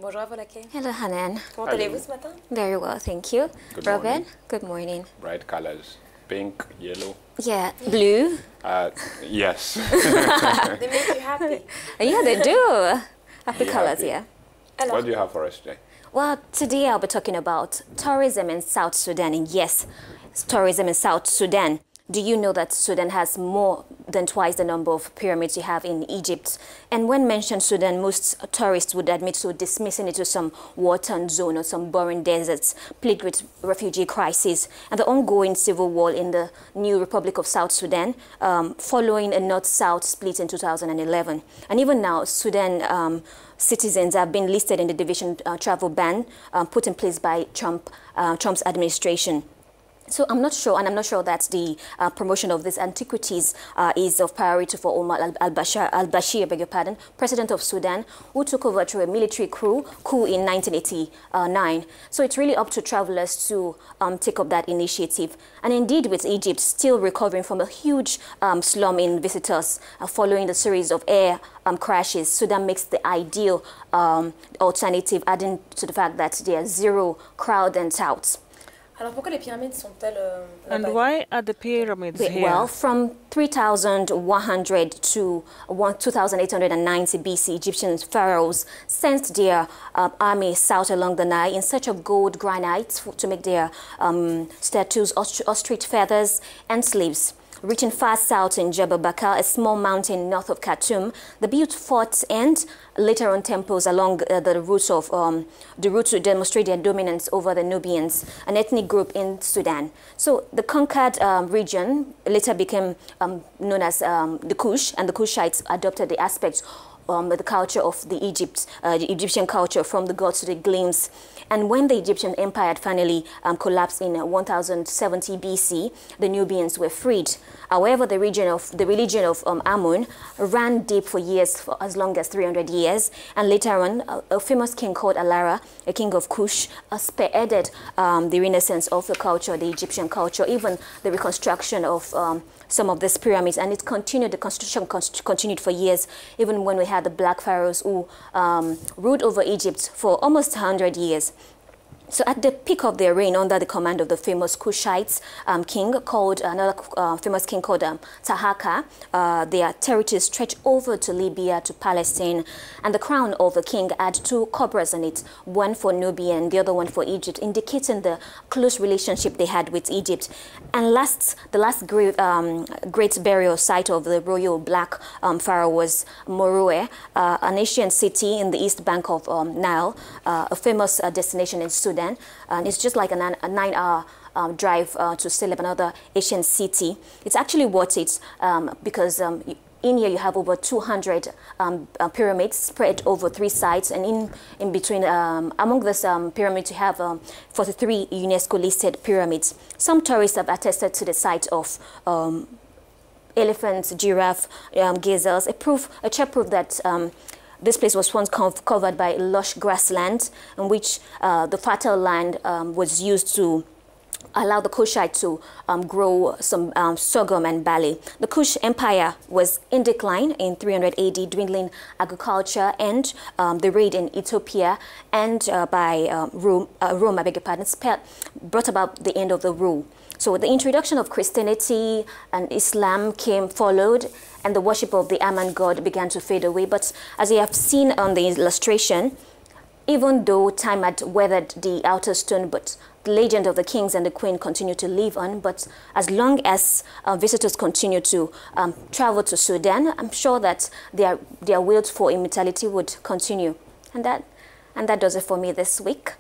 Bonjour à vous, la King. Hello, Hanan. Comment allez-vous ce matin? Very well, thank you. Good Robert, morning. good morning. Bright colors. Pink, yellow. Yeah, blue. Yes. They make you happy. Yeah, they do. Happy Yeah, colors, happy. yeah. Alors, What do you have for us today? Well, today I'll be talking about tourism in South Sudan. And yes, tourism in South Sudan. Do you know that Sudan has more than twice the number of pyramids you have in Egypt? And when mentioned Sudan, most tourists would admit to dismissing it to some war-torn zone or some barren deserts plagued with refugee crisis and the ongoing civil war in the new Republic of South Sudan following a North-South split in 2011. And even now, Sudan citizens have been listed in the division travel ban put in place by Trump's administration. So I'm not sure, and I'm not sure that the promotion of these antiquities is of priority for Omar al-Bashir, beg your pardon, president of Sudan, who took over through a military coup in 1989. So it's really up to travelers to take up that initiative. And indeed, with Egypt still recovering from a huge slump in visitors following the series of air crashes, Sudan makes the ideal alternative, adding to the fact that there are zero crowd and touts. alors pourquoi les pyramides sont-elles And why are the pyramids here? Well, from 3,100 to 2,890 BC, Egyptian pharaohs sent their army south along the Nile in search of gold granites to make their statues, ostrich feathers, and slaves. Reaching far south in Jebel Bakar, a small mountain north of Khartoum, they built forts and later on temples along the route to demonstrate their dominance over the Nubians, an ethnic group in Sudan. So the conquered region later became known as the Kush, and the Kushites adopted the aspects the culture of the Egyptian culture, from the gods to the gleams. And when the Egyptian empire finally collapsed in 1070 BC, the Nubians were freed. However, the religion of Amun ran deep for years, for as long as 300 years. And later on, a famous king called Alara, a king of Kush, spearheaded the renaissance of the culture, the Egyptian culture, even the reconstruction of some of these pyramids. And it continued, the construction continued for years, even when we had the black pharaohs who ruled over Egypt for almost 100 years. So at the peak of their reign, under the command of the famous Kushites famous king called Tahaka, their territory stretched over to Libya, to Palestine, and the crown of the king had two cobras on it, one for Nubia and the other one for Egypt, indicating the close relationship they had with Egypt. And the last great burial site of the royal black pharaoh was Meroe, an ancient city in the east bank of Nile, a famous destination in Sudan. And it's just like a 9-hour drive to Celeb, another ancient city. It's actually worth it because in here you have over 200 pyramids spread over 3 sites, and in between, among these pyramids, you have 43 UNESCO listed pyramids. Some tourists have attested to the site of elephants, giraffe, gazelles, a check proof that this place was once covered by lush grassland, in which the fertile land was used to allow the Kushite to grow some sorghum and barley. The Kush Empire was in decline in 300 AD, dwindling agriculture, and the raid in Ethiopia and by Rome, I beg your pardon, brought about the end of the rule. So the introduction of Christianity and Islam followed, and the worship of the Ammon god began to fade away. But as you have seen on the illustration, even though time had weathered the outer stone, but the legend of the kings and the queen continued to live on. But as long as visitors continue to travel to Sudan, I'm sure that their will for immortality would continue. And that does it for me this week.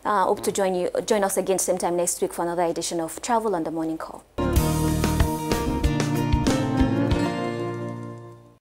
Hope to join us again same time next week for another edition of Travel on the Morning Call.